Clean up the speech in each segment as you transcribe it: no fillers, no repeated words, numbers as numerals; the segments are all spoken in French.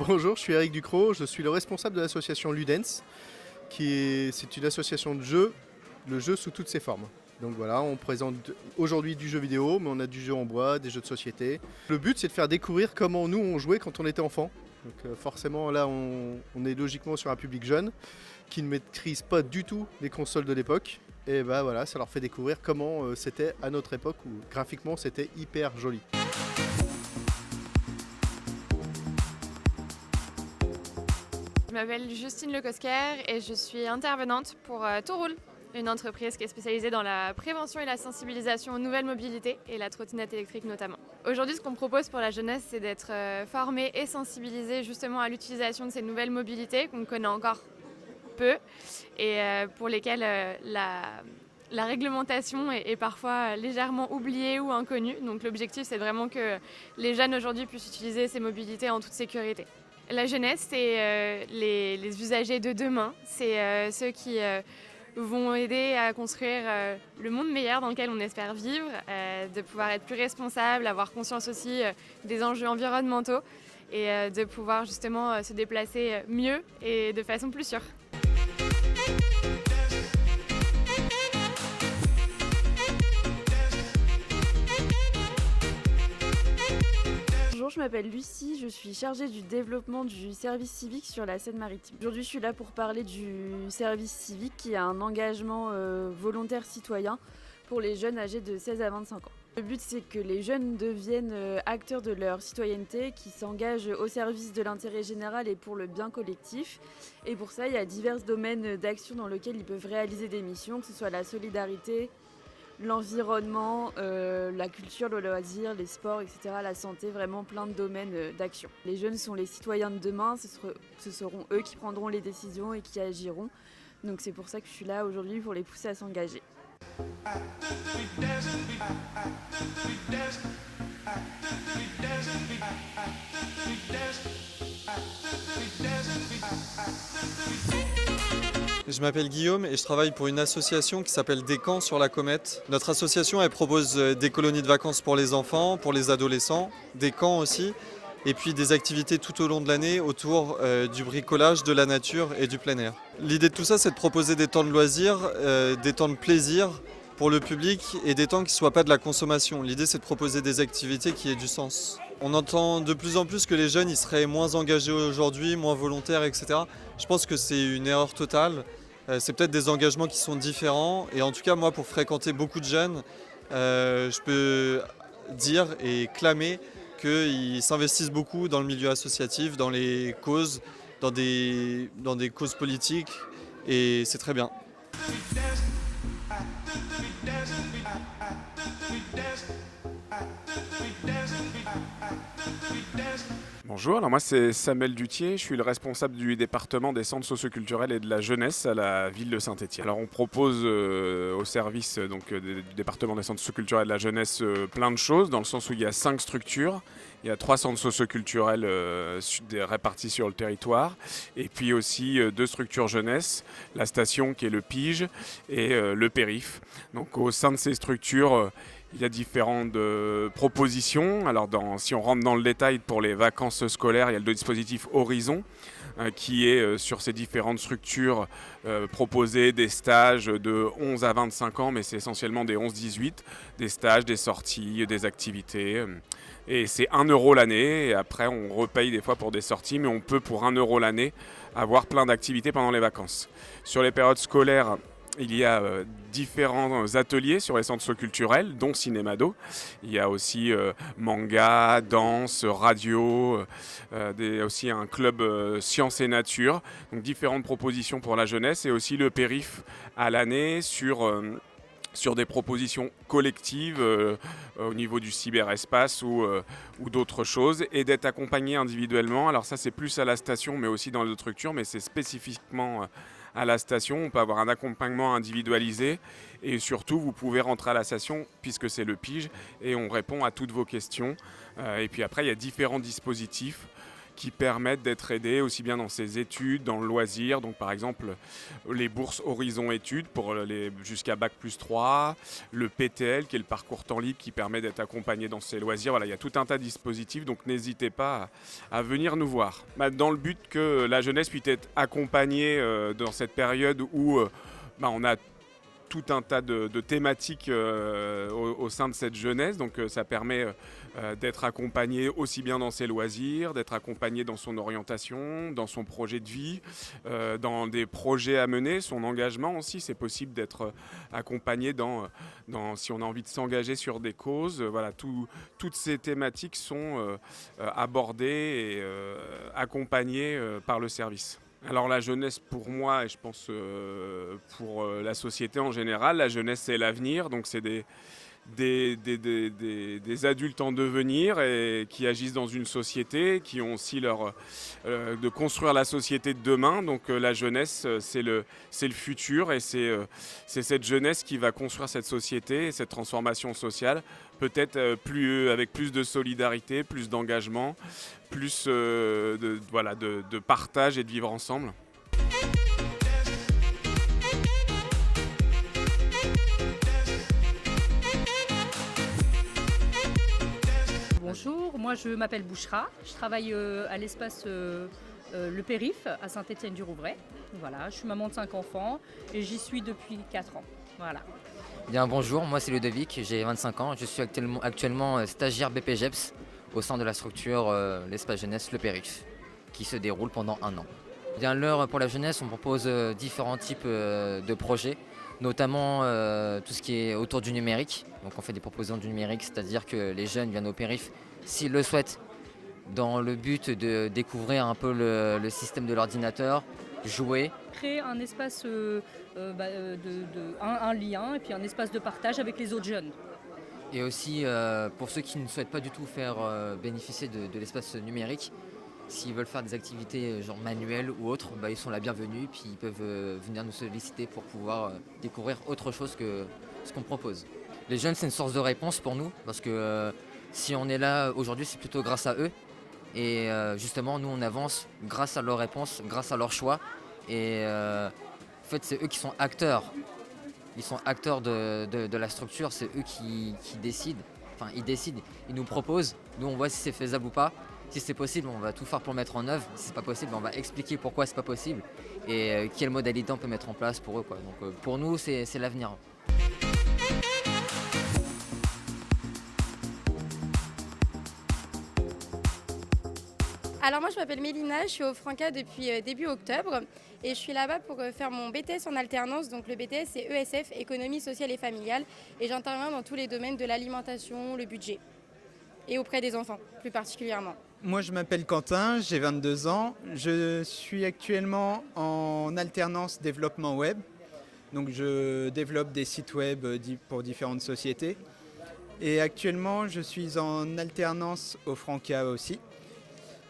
Bonjour, je suis Eric Ducrot, je suis le responsable de l'association Ludens, c'est une association de jeux, le jeu sous toutes ses formes. Donc voilà, on présente aujourd'hui du jeu vidéo, mais on a du jeu en bois, des jeux de société. Le but, c'est de faire découvrir comment nous on jouait quand on était enfant. Donc forcément là, on est logiquement sur un public jeune qui ne maîtrise pas du tout les consoles de l'époque. Et bah voilà, ça leur fait découvrir comment c'était à notre époque où graphiquement c'était hyper joli. Je m'appelle Justine Lecosquer et je suis intervenante pour Tout Roule, une entreprise qui est spécialisée dans la prévention et la sensibilisation aux nouvelles mobilités et la trottinette électrique notamment. Aujourd'hui, ce qu'on propose pour la jeunesse, c'est d'être formés et sensibilisés justement à l'utilisation de ces nouvelles mobilités qu'on connaît encore peu et pour lesquelles la réglementation est parfois légèrement oubliée ou inconnue. Donc l'objectif, c'est vraiment que les jeunes aujourd'hui puissent utiliser ces mobilités en toute sécurité. La jeunesse, c'est les usagers de demain, c'est ceux qui vont aider à construire le monde meilleur dans lequel on espère vivre, de pouvoir être plus responsable, avoir conscience aussi des enjeux environnementaux et de pouvoir justement se déplacer mieux et de façon plus sûre. Bonjour, je m'appelle Lucie, je suis chargée du développement du service civique sur la Seine-Maritime. Aujourd'hui, je suis là pour parler du service civique qui est un engagement volontaire citoyen pour les jeunes âgés de 16 à 25 ans. Le but, c'est que les jeunes deviennent acteurs de leur citoyenneté, qui s'engagent au service de l'intérêt général et pour le bien collectif. Et pour ça, il y a divers domaines d'action dans lesquels ils peuvent réaliser des missions, que ce soit la solidarité, l'environnement, la culture, le loisir, les sports, etc., la santé, vraiment plein de domaines d'action. Les jeunes sont les citoyens de demain, ce seront eux qui prendront les décisions et qui agiront. Donc c'est pour ça que je suis là aujourd'hui pour les pousser à s'engager. Je m'appelle Guillaume et je travaille pour une association qui s'appelle Des Camps sur la Comète. Notre association, elle propose des colonies de vacances pour les enfants, pour les adolescents, des camps aussi, et puis des activités tout au long de l'année autour du bricolage, de la nature et du plein air. L'idée de tout ça, c'est de proposer des temps de loisirs, des temps de plaisir pour le public et des temps qui ne soient pas de la consommation. L'idée, c'est de proposer des activités qui aient du sens. On entend de plus en plus que les jeunes ils seraient moins engagés aujourd'hui, moins volontaires, etc. Je pense que c'est une erreur totale. C'est peut-être des engagements qui sont différents. Et en tout cas, moi, pour fréquenter beaucoup de jeunes, je peux dire et clamer qu'ils s'investissent beaucoup dans le milieu associatif, dans les causes, dans des causes politiques. Et c'est très bien. Bonjour, alors moi c'est Samuel Dutier, je suis le responsable du département des centres socioculturels et de la jeunesse à la ville de Saint-Étienne. Alors on propose au service du département des centres socioculturels et de la jeunesse plein de choses, dans le sens où il y a 5 structures. Il y a 3 centres socioculturels répartis sur le territoire et puis aussi 2 structures jeunesse, la station qui est le PIGE et le Périph. Donc au sein de ces structures, il y a différentes propositions. Alors si on rentre dans le détail pour les vacances scolaires, il y a le dispositif Horizon qui est sur ces différentes structures proposer des stages de 11 à 25 ans, mais c'est essentiellement des 11-18, des stages, des sorties, des activités. Et c'est 1 € l'année, et après on repaye des fois pour des sorties, mais on peut pour 1 € l'année avoir plein d'activités pendant les vacances. Sur les périodes scolaires, il y a différents ateliers sur les centres socioculturels, dont Cinémado. Il y a aussi manga, danse, radio, aussi un club sciences et nature. Donc différentes propositions pour la jeunesse et aussi le périph' à l'année sur des propositions collectives au niveau du cyberespace ou d'autres choses et d'être accompagné individuellement. Alors ça c'est plus à la station mais aussi dans les autres structures, mais c'est spécifiquement à la station. On peut avoir un accompagnement individualisé et surtout vous pouvez rentrer à la station puisque c'est le PIGE et on répond à toutes vos questions. Et puis après il y a différents dispositifs. qui permettent d'être aidé aussi bien dans ses études, dans le loisir. Donc par exemple les bourses Horizon Études pour jusqu'à Bac+3, le PTL qui est le parcours temps libre qui permet d'être accompagné dans ses loisirs. Voilà, il y a tout un tas de dispositifs, donc n'hésitez pas à venir nous voir. Dans le but que la jeunesse puisse être accompagnée dans cette période où on a tout un tas de thématiques au sein de cette jeunesse. Donc ça permet d'être accompagné aussi bien dans ses loisirs, d'être accompagné dans son orientation, dans son projet de vie, dans des projets à mener, son engagement aussi. C'est possible d'être accompagné si on a envie de s'engager sur des causes. Voilà, toutes ces thématiques sont abordées et accompagnées par le service. Alors la jeunesse pour moi et je pense pour la société en général, la jeunesse c'est l'avenir, donc c'est des adultes en devenir et qui agissent dans une société, qui ont aussi de construire la société de demain. Donc la jeunesse c'est le futur et c'est cette jeunesse qui va construire cette société, cette transformation sociale, peut-être avec plus de solidarité, plus d'engagement, plus de partage et de vivre ensemble. Bonjour, moi je m'appelle Bouchra, je travaille à l'espace Le Périph' à Saint-Étienne-du-Rouvray. Voilà, je suis maman de 5 enfants et j'y suis depuis 4 ans. Voilà. Bien, bonjour, moi c'est Ludovic, j'ai 25 ans, je suis actuellement stagiaire BPGEPS au sein de la structure l'espace jeunesse Le Périph' qui se déroule pendant 1 an. Bien, l'heure pour la jeunesse, on propose différents types de projets, notamment tout ce qui est autour du numérique. Donc on fait des propositions du numérique, c'est-à-dire que les jeunes viennent au périph' s'ils le souhaitent, dans le but de découvrir un peu le système de l'ordinateur, jouer. Créer un espace, un lien et puis un espace de partage avec les autres jeunes. Et aussi pour ceux qui ne souhaitent pas du tout faire bénéficier de l'espace numérique, s'ils veulent faire des activités genre manuelles ou autres, ils sont la bienvenue, puis ils peuvent venir nous solliciter pour pouvoir découvrir autre chose que ce qu'on propose. Les jeunes, c'est une source de réponse pour nous, parce que si on est là aujourd'hui, c'est plutôt grâce à eux. Et justement, nous, on avance grâce à leurs réponses, grâce à leurs choix. Et en fait, c'est eux qui sont acteurs. Ils sont acteurs de la structure, c'est eux qui décident. Enfin, ils décident, ils nous proposent. Nous, on voit si c'est faisable ou pas. Si c'est possible, on va tout faire pour le mettre en œuvre. Si c'est pas possible, on va expliquer pourquoi c'est pas possible et quelle modalité on peut mettre en place pour eux, quoi. Donc pour nous, c'est l'avenir. Alors moi je m'appelle Mélina, je suis au Franca depuis début octobre et je suis là-bas pour faire mon BTS en alternance. Donc le BTS c'est ESF, économie sociale et familiale, et j'interviens dans tous les domaines de l'alimentation, le budget et auprès des enfants plus particulièrement. Moi je m'appelle Quentin, j'ai 22 ans, je suis actuellement en alternance développement web. Donc je développe des sites web pour différentes sociétés. Et actuellement je suis en alternance au Franca aussi.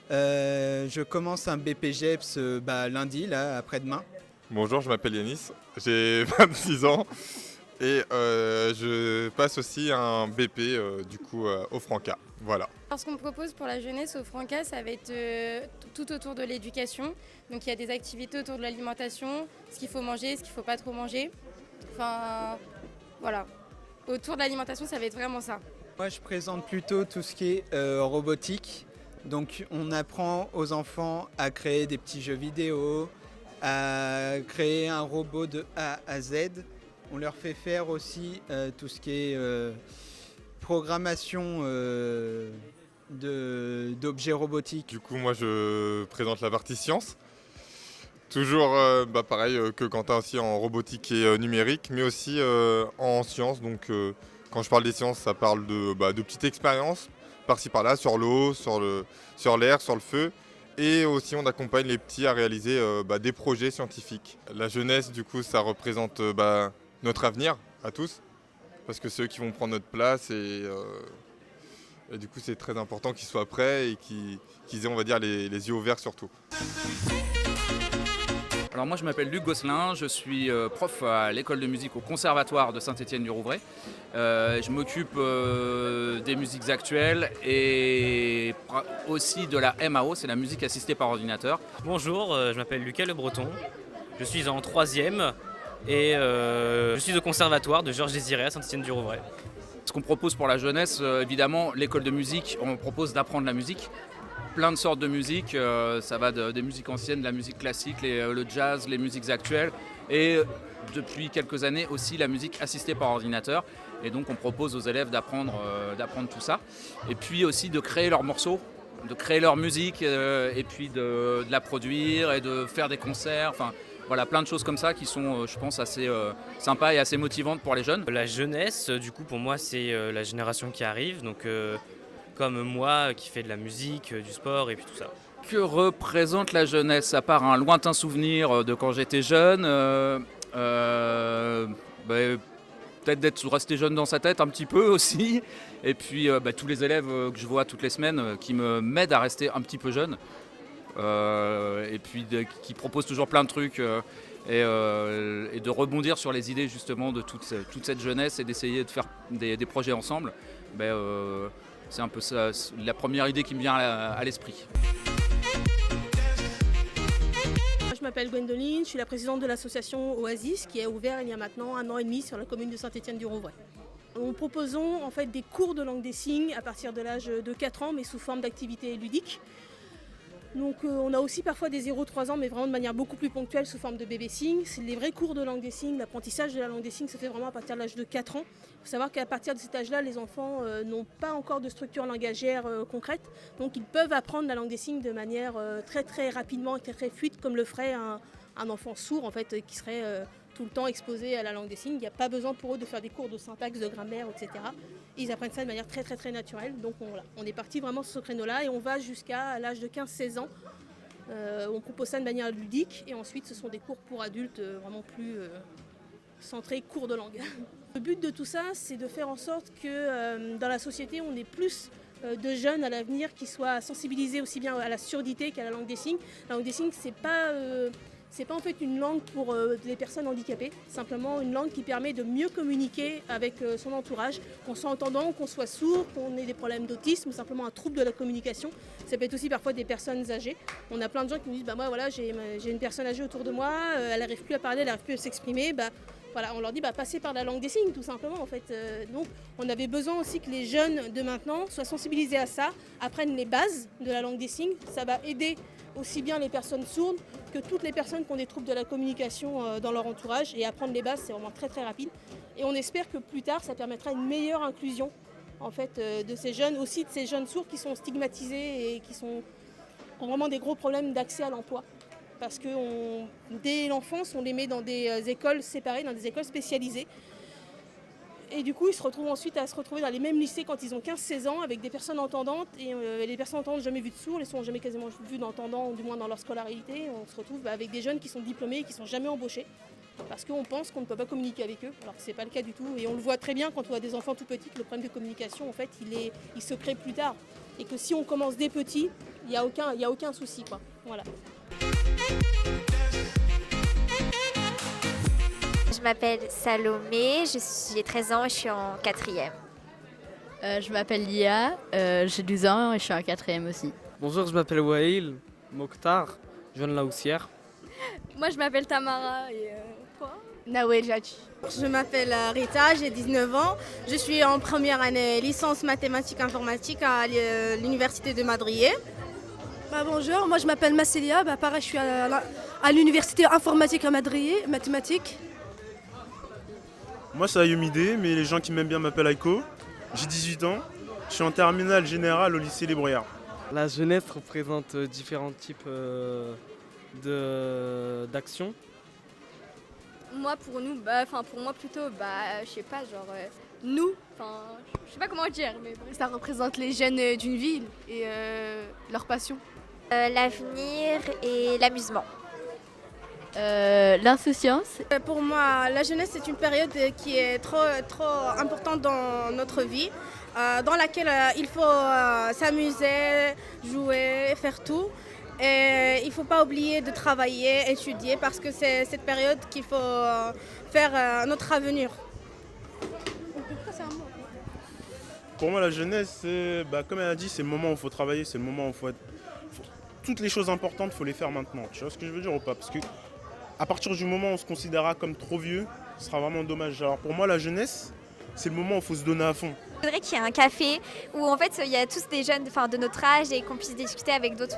Je commence un BPGEPS lundi, là, après-demain. Bonjour, je m'appelle Yanis, j'ai 26 ans et je passe aussi un BP au Franca. Voilà. Alors, ce qu'on propose pour la jeunesse au Franca, ça va être tout autour de l'éducation. Donc il y a des activités autour de l'alimentation, ce qu'il faut manger, ce qu'il ne faut pas trop manger. Enfin, voilà. Autour de l'alimentation, ça va être vraiment ça. Moi, je présente plutôt tout ce qui est robotique. Donc on apprend aux enfants à créer des petits jeux vidéo, à créer un robot de A à Z. On leur fait faire aussi tout ce qui est programmation d'objets robotiques. Du coup, moi, je présente la partie sciences. Toujours pareil que Quentin aussi en robotique et numérique, mais aussi en sciences. Donc quand je parle des sciences, ça parle de petites expériences par-ci par-là, sur l'eau, sur l'air, sur le feu. Et aussi on accompagne les petits à réaliser des projets scientifiques. La jeunesse, du coup, ça représente notre avenir à tous, parce que c'est eux qui vont prendre notre place et du coup c'est très important qu'ils soient prêts et qu'ils aient, on va dire, les yeux ouverts surtout. Alors moi je m'appelle Luc Gosselin, je suis prof à l'école de musique au Conservatoire de Saint-Étienne-du-Rouvray. Je m'occupe des musiques actuelles et aussi de la MAO, c'est la musique assistée par ordinateur. Bonjour, je m'appelle Lucas Le Breton, je suis en 3e et je suis au Conservatoire de Georges Désiré à Saint-Étienne-du-Rouvray. Ce qu'on propose pour la jeunesse, évidemment, l'école de musique, on propose d'apprendre la musique. Plein de sortes de musique, ça va des musiques anciennes, de la musique classique, le jazz, les musiques actuelles et depuis quelques années aussi la musique assistée par ordinateur. Et donc on propose aux élèves d'apprendre tout ça et puis aussi de créer leurs morceaux, de créer leur musique et puis de la produire et de faire des concerts. Enfin, voilà, plein de choses comme ça qui sont, je pense, assez sympas et assez motivantes pour les jeunes. La jeunesse, du coup, pour moi, c'est la génération qui arrive, donc comme moi, qui fait de la musique, du sport et puis tout ça. Que représente la jeunesse, à part un lointain souvenir de quand j'étais jeune peut-être d'être resté jeune dans sa tête un petit peu aussi. Et puis tous les élèves que je vois toutes les semaines qui m'aident à rester un petit peu jeune. Et puis qui proposent toujours plein de trucs et de rebondir sur les idées justement de toute cette jeunesse et d'essayer de faire des projets ensemble. C'est un peu ça, la première idée qui me vient à l'esprit. Je m'appelle Gwendoline, je suis la présidente de l'association Oasis qui est ouverte il y a maintenant 1 an et demi sur la commune de Saint-Étienne-du-Rouvray. Nous proposons en fait des cours de langue des signes à partir de l'âge de 4 ans mais sous forme d'activités ludiques. Donc on a aussi parfois des 0-3 ans mais vraiment de manière beaucoup plus ponctuelle sous forme de bébé signes. C'est les vrais cours de langue des signes, l'apprentissage de la langue des signes se fait vraiment à partir de l'âge de 4 ans. Il faut savoir qu'à partir de cet âge-là, les enfants n'ont pas encore de structure langagière concrète, donc ils peuvent apprendre la langue des signes de manière très très rapidement et très très fluide comme le ferait un enfant sourd en fait, qui serait tout le temps exposés à la langue des signes. Il n'y a pas besoin pour eux de faire des cours de syntaxe, de grammaire, etc. Ils apprennent ça de manière très très très naturelle. Donc on est parti vraiment sur ce créneau-là et on va jusqu'à l'âge de 15-16 ans. On propose ça de manière ludique et ensuite ce sont des cours pour adultes vraiment plus centrés cours de langue. Le but de tout ça, c'est de faire en sorte que dans la société, on ait plus de jeunes à l'avenir qui soient sensibilisés aussi bien à la surdité qu'à la langue des signes. La langue des signes, c'est pas en fait une langue pour les personnes handicapées, simplement une langue qui permet de mieux communiquer avec son entourage, qu'on soit entendant, qu'on soit sourd, qu'on ait des problèmes d'autisme, simplement un trouble de la communication. Ça peut être aussi parfois des personnes âgées. On a plein de gens qui nous disent moi voilà, j'ai une personne âgée autour de moi, elle n'arrive plus à parler, elle n'arrive plus à s'exprimer. Voilà, on leur dit passez par la langue des signes tout simplement en fait. Donc on avait besoin aussi que les jeunes de maintenant soient sensibilisés à ça, apprennent les bases de la langue des signes. Ça va aider aussi bien les personnes sourdes que toutes les personnes qui ont des troubles de la communication dans leur entourage. Et apprendre les bases, c'est vraiment très très rapide. Et on espère que plus tard, ça permettra une meilleure inclusion en fait, de ces jeunes, aussi de ces jeunes sourds qui sont stigmatisés et qui ont vraiment des gros problèmes d'accès à l'emploi. Parce que dès l'enfance, on les met dans des écoles séparées, dans des écoles spécialisées. Et du coup, ils se retrouvent ensuite à se retrouver dans les mêmes lycées quand ils ont 15-16 ans avec des personnes entendantes. Et les personnes entendantes n'ont jamais vu de sourds, les sourds n'ont jamais quasiment vu d'entendants, du moins dans leur scolarité. On se retrouve avec des jeunes qui sont diplômés et qui ne sont jamais embauchés. Parce qu'on pense qu'on ne peut pas communiquer avec eux, alors que ce n'est pas le cas du tout. Et on le voit très bien quand on voit des enfants tout petits, que le problème de communication, en fait, il se crée plus tard. Et que si on commence dès petit, il n'y a aucun souci, quoi. Voilà. Je m'appelle Salomé, j'ai 13 ans et je suis en 4e. Je m'appelle Lia, j'ai 12 ans et je suis en 4e aussi. Bonjour, je m'appelle Wael Mokhtar, je viens de la Houssière. Moi je m'appelle Tamara et toi Nawel Jadji. Je m'appelle Rita, j'ai 19 ans. Je suis en première année licence mathématiques informatique à l'université de Madrid. Bonjour, moi je m'appelle Massélia, pareil je suis à l'université informatique à Madrid, mathématiques. Moi c'est Ayomide, mais les gens qui m'aiment bien m'appellent Aiko. J'ai 18 ans, je suis en terminale générale au lycée Les Bruyères. La jeunesse représente différents types d'actions. Moi pour nous, pour moi plutôt, je sais pas, genre nous, je sais pas comment dire, mais bref. Ça représente les jeunes d'une ville et leur passion. L'avenir et l'amusement. L'insouciance. Pour moi, la jeunesse c'est une période qui est trop importante dans notre vie, dans laquelle il faut s'amuser, jouer, faire tout. Et il ne faut pas oublier de travailler, étudier, parce que c'est cette période qu'il faut faire notre avenir. Pour moi, la jeunesse, c'est, comme elle a dit, c'est le moment où il faut travailler, c'est le moment où il faut être... Toutes les choses importantes, il faut les faire maintenant. Tu vois ce que je veux dire ou pas? Parce que à partir du moment où on se considérera comme trop vieux, ce sera vraiment dommage. Alors pour moi, la jeunesse, c'est le moment où il faut se donner à fond. Je voudrais qu'il y ait un café où en fait il y a tous des jeunes de notre âge et qu'on puisse discuter avec d'autres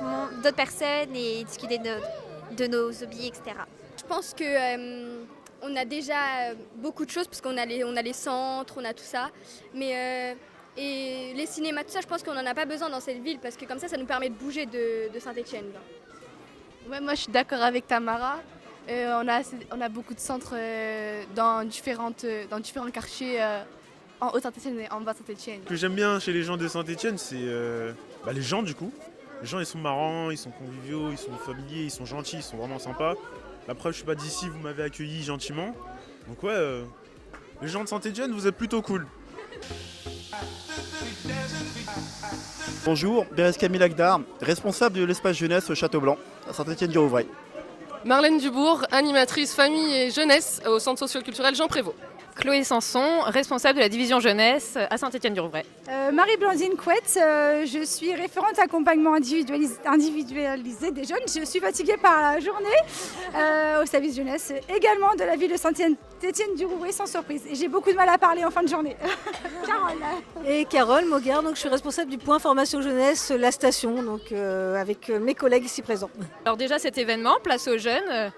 personnes et discuter de nos hobbies, etc. Je pense que on a déjà beaucoup de choses parce qu'on a les centres, on a tout ça. Mais et les cinémas, tout ça, je pense qu'on n'en a pas besoin dans cette ville parce que comme ça nous permet de bouger de Saint-Étienne. Ouais, moi je suis d'accord avec Tamara. On a beaucoup de centres dans différents quartiers en Haut-Saint-Étienne et en Bas-Saint-Étienne. Ce que j'aime bien chez les gens de Saint-Étienne, c'est les gens du coup. Les gens ils sont marrants, ils sont conviviaux, ils sont familiers, ils sont gentils, ils sont vraiment sympas. La preuve, je suis pas d'ici, vous m'avez accueilli gentiment. Donc ouais, les gens de Saint-Étienne, vous êtes plutôt cool. Bonjour, Béréz Camille Agdar, responsable de l'espace jeunesse au Château Blanc, à Saint-Étienne-du-Rouvray. Marlène Dubourg, animatrice famille et jeunesse au centre socio-culturel Jean Prévost. Chloé Sanson, responsable de la division jeunesse à Saint-Étienne-du-Rouvray. Marie-Blandine Couette, je suis référente accompagnement individualisé des jeunes. Je suis fatiguée par la journée au service jeunesse, également de la ville de Saint-Étienne-du-Rouvray, sans surprise. Et j'ai beaucoup de mal à parler en fin de journée. Carole. Et Carole Mogard, donc je suis responsable du point formation jeunesse, la station, donc avec mes collègues ici présents. Alors déjà cet événement, Place aux jeunes.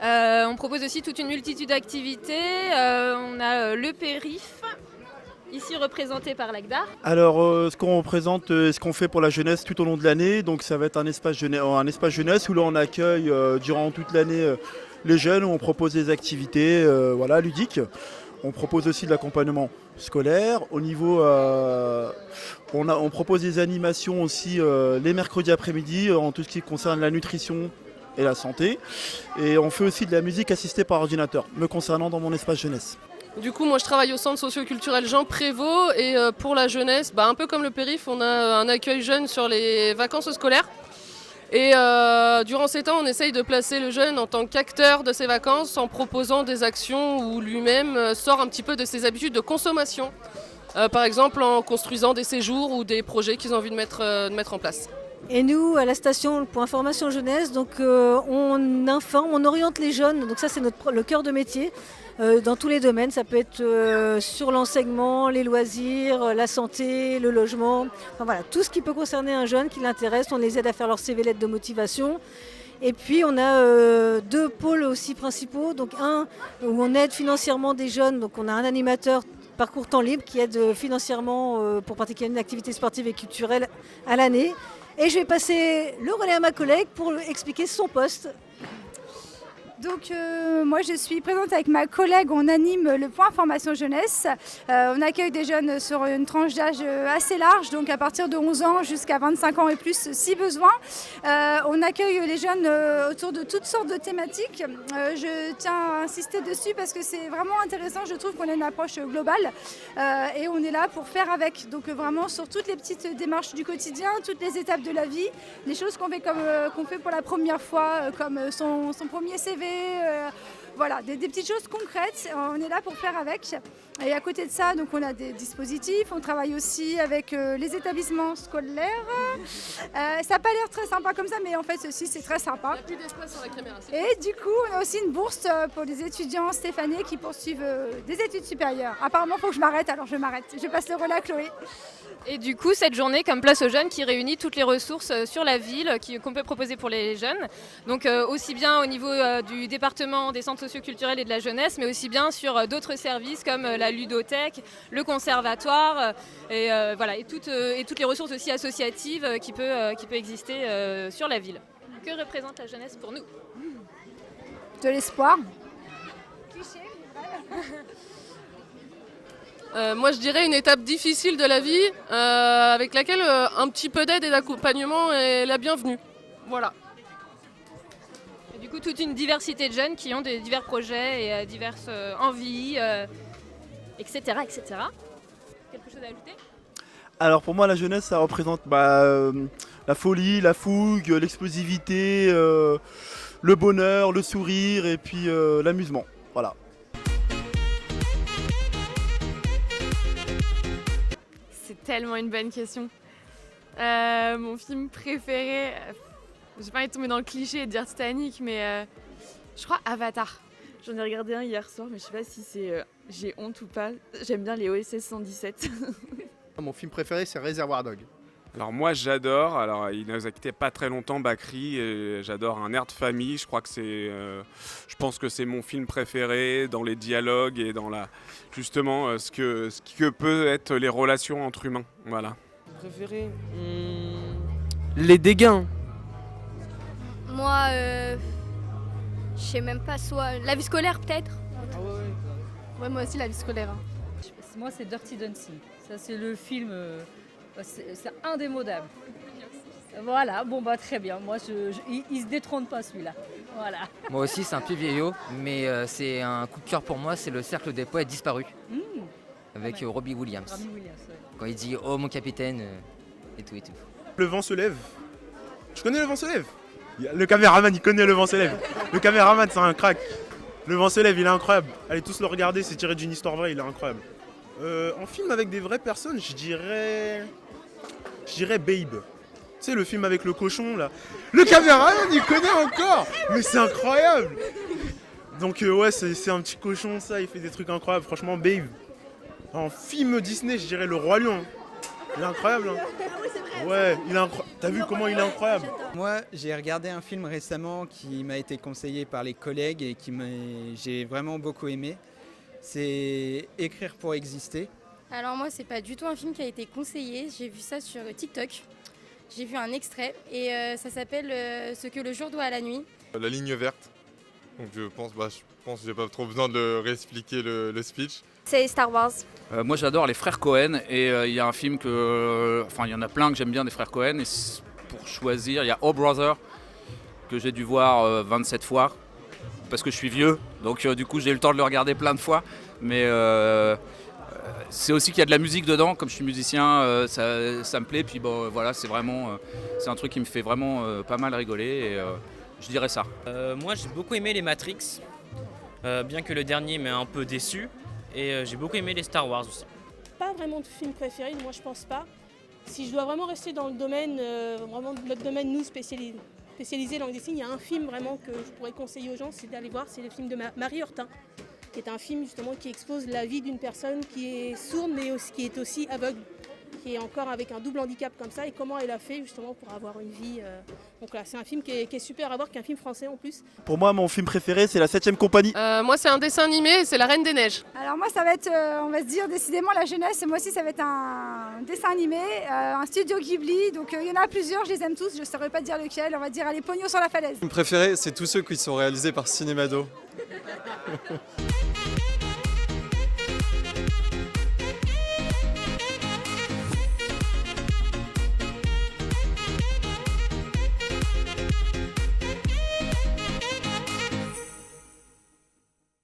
On propose aussi toute une multitude d'activités. On a le périph', ici représenté par l'Agdar. Alors ce qu'on représente, ce qu'on fait pour la jeunesse tout au long de l'année, donc ça va être un espace jeunesse où là on accueille durant toute l'année les jeunes, où on propose des activités ludiques. On propose aussi de l'accompagnement scolaire. Au niveau, on propose des animations aussi les mercredis après-midi en tout ce qui concerne la nutrition et la santé. Et on fait aussi de la musique assistée par ordinateur, me concernant dans mon espace jeunesse. Du coup, moi je travaille au centre socio-culturel Jean Prévost et pour la jeunesse, un peu comme le périph', on a un accueil jeune sur les vacances scolaires. Et durant ces temps, on essaye de placer le jeune en tant qu'acteur de ses vacances en proposant des actions où lui-même sort un petit peu de ses habitudes de consommation. Par exemple en construisant des séjours ou des projets qu'ils ont envie de mettre en place. Et nous, à la station, le point formation jeunesse, donc on informe, on oriente les jeunes, donc ça c'est le cœur de métier, dans tous les domaines. Ça peut être sur l'enseignement, les loisirs, la santé, le logement, enfin voilà, tout ce qui peut concerner un jeune qui l'intéresse, on les aide à faire leur CV lettre de motivation. Et puis on a deux pôles aussi principaux, donc un où on aide financièrement des jeunes, donc on a un animateur parcours temps libre qui aide financièrement pour pratiquer une activité sportive et culturelle à l'année. Et je vais passer le relais à ma collègue pour expliquer son poste. Donc moi je suis présente avec ma collègue, on anime le point formation jeunesse. On accueille des jeunes sur une tranche d'âge assez large, donc à partir de 11 ans jusqu'à 25 ans et plus si besoin. On accueille les jeunes autour de toutes sortes de thématiques. Je tiens à insister dessus parce que c'est vraiment intéressant, je trouve qu'on a une approche globale et on est là pour faire avec. Donc vraiment sur toutes les petites démarches du quotidien, toutes les étapes de la vie, les choses qu'on fait pour la première fois, comme son premier CV. Voilà, des petites choses concrètes, on est là pour faire avec. Et à côté de ça, donc on a des dispositifs, on travaille aussi avec les établissements scolaires. Ça n'a pas l'air très sympa comme ça, mais en fait ceci c'est très sympa. Il n'y a plus d'espace sur la caméra. Et du coup, on a aussi une bourse pour les étudiants stéphaniens qui poursuivent des études supérieures. Apparemment, il faut que je m'arrête, alors je m'arrête. Je passe le relais à Chloé. Et du coup, cette journée comme Place aux jeunes qui réunit toutes les ressources sur la ville qu'on peut proposer pour les jeunes. Donc aussi bien au niveau du département des centres socioculturels et de la jeunesse, mais aussi bien sur d'autres services comme la ludothèque, le conservatoire et toutes les ressources aussi associatives qui peut exister sur la ville. Que représente la jeunesse pour nous? De l'espoir. Cliché, moi je dirais une étape difficile de la vie avec laquelle un petit peu d'aide et d'accompagnement est la bienvenue. Voilà. Et du coup toute une diversité de jeunes qui ont des divers projets et diverses envies, etc., etc. Quelque chose à ajouter? Alors pour moi la jeunesse ça représente la la folie, la fougue, l'explosivité, le bonheur, le sourire et puis l'amusement. Voilà. C'est tellement une bonne question. Mon film préféré, j'ai pas envie de tomber dans le cliché et de dire Titanic, mais je crois Avatar. J'en ai regardé un hier soir, mais je sais pas si c'est j'ai honte ou pas. J'aime bien les OSS 117. Mon film préféré, c'est Réservoir Dogs. Alors moi j'adore, alors il nous a quitté pas très longtemps, Bakri, et j'adore Un air de famille, je crois que je pense que c'est mon film préféré dans les dialogues et dans justement ce que peut être les relations entre humains, voilà. Préféré Les Dégâts. Moi, je sais même pas, soit la vie scolaire peut-être. Ouais, moi aussi la vie scolaire. Moi, c'est Dirty Dancing. Ça, c'est le film, c'est indémodable. Voilà, bon bah très bien. Moi, il se détrône pas celui-là. Voilà. Moi aussi, c'est un peu vieillot, mais c'est un coup de cœur pour moi, c'est Le Cercle des Poètes Disparus, avec Robbie Williams. Robbie Williams, ouais. Quand il dit « Oh mon capitaine », et tout et tout. Le vent se lève. Je connais Le vent se lève. Le caméraman, il connaît Le vent se lève. Le caméraman, c'est un crack. Le vent se lève, il est incroyable. Allez tous le regarder, c'est tiré d'une histoire vraie, il est incroyable. En film avec des vraies personnes, je dirais Babe. Tu sais, le film avec le cochon, là. Le caméraman, il connaît encore. Mais c'est incroyable. Donc ouais, c'est un petit cochon, ça, il fait des trucs incroyables. Franchement, Babe. En film Disney, je dirais Le Roi Lion. Il est incroyable, hein. Ouais, il est incroyable. T'as vu comment il est incroyable? Moi, j'ai regardé un film récemment qui m'a été conseillé par les collègues et j'ai vraiment beaucoup aimé. C'est Écrire pour exister. Alors moi, c'est pas du tout un film qui a été conseillé. J'ai vu ça sur TikTok. J'ai vu un extrait et ça s'appelle Ce que le jour doit à la nuit. La ligne verte. Donc je pense que j'ai pas trop besoin de réexpliquer le speech. C'est Star Wars. Moi j'adore les frères Cohen et il y a un film il y en a plein que j'aime bien des frères Cohen et pour choisir, il y a Oh Brother que j'ai dû voir 27 fois parce que je suis vieux, donc du coup j'ai eu le temps de le regarder plein de fois, mais c'est aussi qu'il y a de la musique dedans, comme je suis musicien, ça me plaît, puis bon voilà, c'est un truc qui me fait vraiment pas mal rigoler et je dirais ça. Moi j'ai beaucoup aimé les Matrix, bien que le dernier m'ait un peu déçu. Et j'ai beaucoup aimé les Star Wars aussi. Pas vraiment de film préféré, moi je pense pas. Si je dois vraiment rester dans le domaine, vraiment notre domaine, nous spécialisés dans les signes, il y a un film vraiment que je pourrais conseiller aux gens, c'est d'aller voir, c'est le film de Marie Hortin, qui est un film justement qui expose la vie d'une personne qui est sourde mais aussi, qui est aussi aveugle, qui est encore avec un double handicap comme ça et comment elle a fait justement pour avoir une vie. Donc là, c'est un film qui est super à voir, qui est un film français en plus. Pour moi, mon film préféré, c'est La 7ème compagnie. Moi, c'est un dessin animé, c'est La Reine des Neiges. Alors moi, ça va être, on va se dire, décidément la jeunesse. Moi aussi, ça va être un dessin animé, un studio Ghibli. Donc il y en a plusieurs, je les aime tous. Je ne saurais pas dire lequel. On va dire, allez, Pognon sur la falaise. Mon préféré, c'est tous ceux qui sont réalisés par Cinémado.